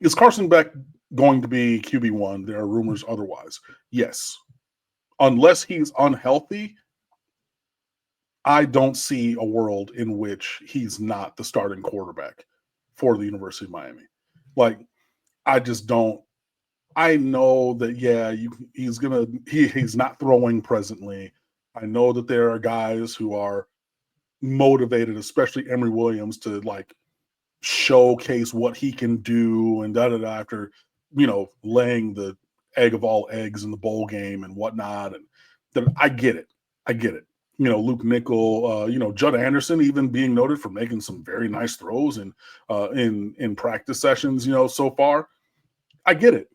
Is Carson Beck going to be QB1? There are rumors otherwise. Yes. Unless he's unhealthy, I don't see a world in which he's not the starting quarterback for the University of Miami. Like, I just don't. I know that, yeah, he's not throwing presently. I know that there are guys who are motivated, especially Emory Williams, to like showcase what he can do and after, laying the egg of all eggs in the bowl game and whatnot. And then I get it. Luke Nickel, Judd Anderson even being noted for making some very nice throws in practice sessions, so far. I get it.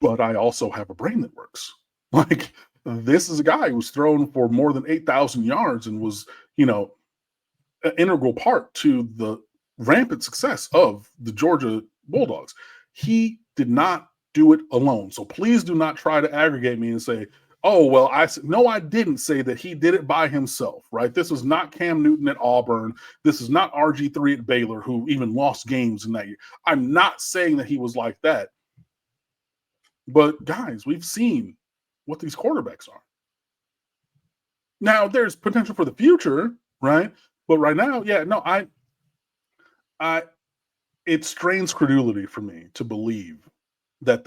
But I also have a brain that works. Like, this is a guy who's thrown for more than 8,000 yards and was, an integral part to the rampant success of the Georgia Bulldogs. He did not do it alone. So please do not try to aggregate me and say, oh, well, I didn't say that he did it by himself, right? This was not Cam Newton at Auburn. This is not RG3 at Baylor, who even lost games in that year. I'm not saying that he was like that. But guys, we've seen what these quarterbacks are. Now there's potential for the future, right? But right now, yeah, no, it strains credulity for me to believe that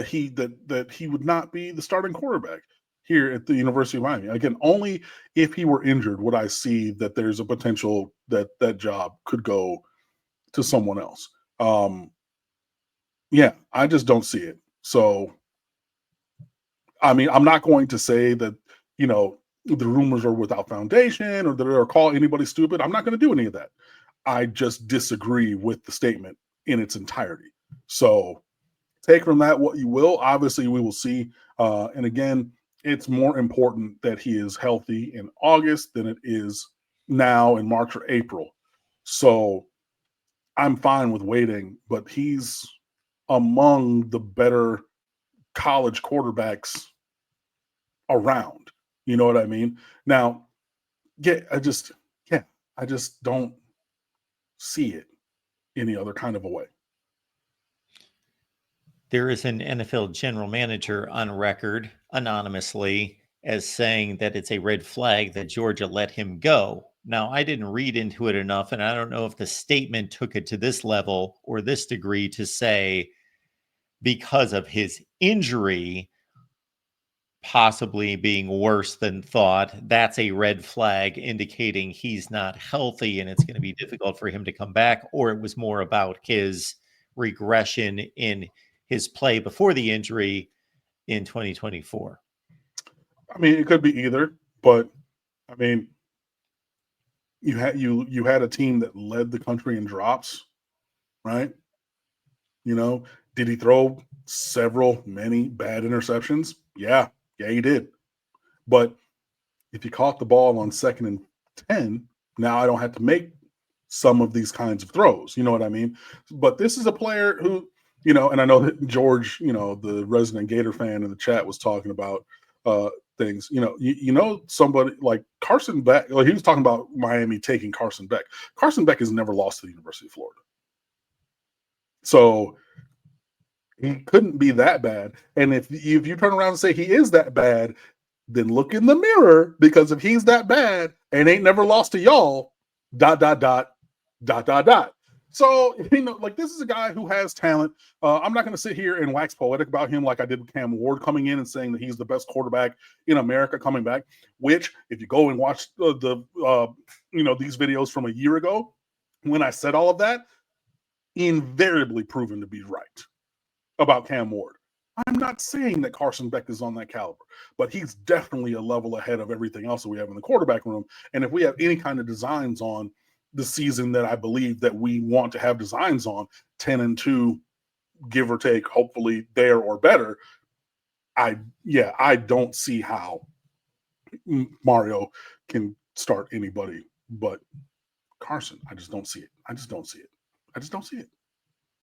he would not be the starting quarterback here at the University of Miami. Again, only if he were injured would I see that there's a potential that job could go to someone else. Yeah, I just don't see it. So, I mean, I'm not going to say that, the rumors are without foundation or call anybody stupid. I'm not going to do any of that. I just disagree with the statement in its entirety. So take from that what you will. Obviously, we will see. And again, it's more important that he is healthy in August than it is now in March or April. So I'm fine with waiting, but he's among the better college quarterbacks around. You know what I mean? Now, I just don't see it any other kind of a way. There is an NFL general manager on record anonymously as saying that it's a red flag that Georgia let him go. Now, I didn't read into it enough, and I don't know if the statement took it to this level or this degree to say because of his injury possibly being worse than thought, that's a red flag indicating he's not healthy and it's going to be difficult for him to come back, or it was more about his regression in his play before the injury in 2024. I mean, it could be either, but I mean, you had a team that led the country in drops, right? Did he throw many bad interceptions? Yeah, he did. But if you caught the ball on 2nd and 10, now I don't have to make some of these kinds of throws. You know what I mean? But this is a player who, and I know that George, the resident Gator fan in the chat, was talking about things. Somebody like Carson Beck. Like, he was talking about Miami taking Carson Beck. Carson Beck has never lost to the University of Florida, so he couldn't be that bad. And if you turn around and say he is that bad, then look in the mirror, because if he's that bad and ain't never lost to y'all, ... So, like, this is a guy who has talent. I'm not going to sit here and wax poetic about him like I did with Cam Ward coming in and saying that he's the best quarterback in America coming back, which, if you go and watch these videos from a year ago, when I said all of that, invariably proven to be right about Cam Ward. I'm not saying that Carson Beck is on that caliber, but he's definitely a level ahead of everything else that we have in the quarterback room. And if we have any kind of designs on the season that I believe that we want to have designs on, 10-2, give or take, hopefully there or better, I don't see how Mario can start anybody but Carson. I just don't see it.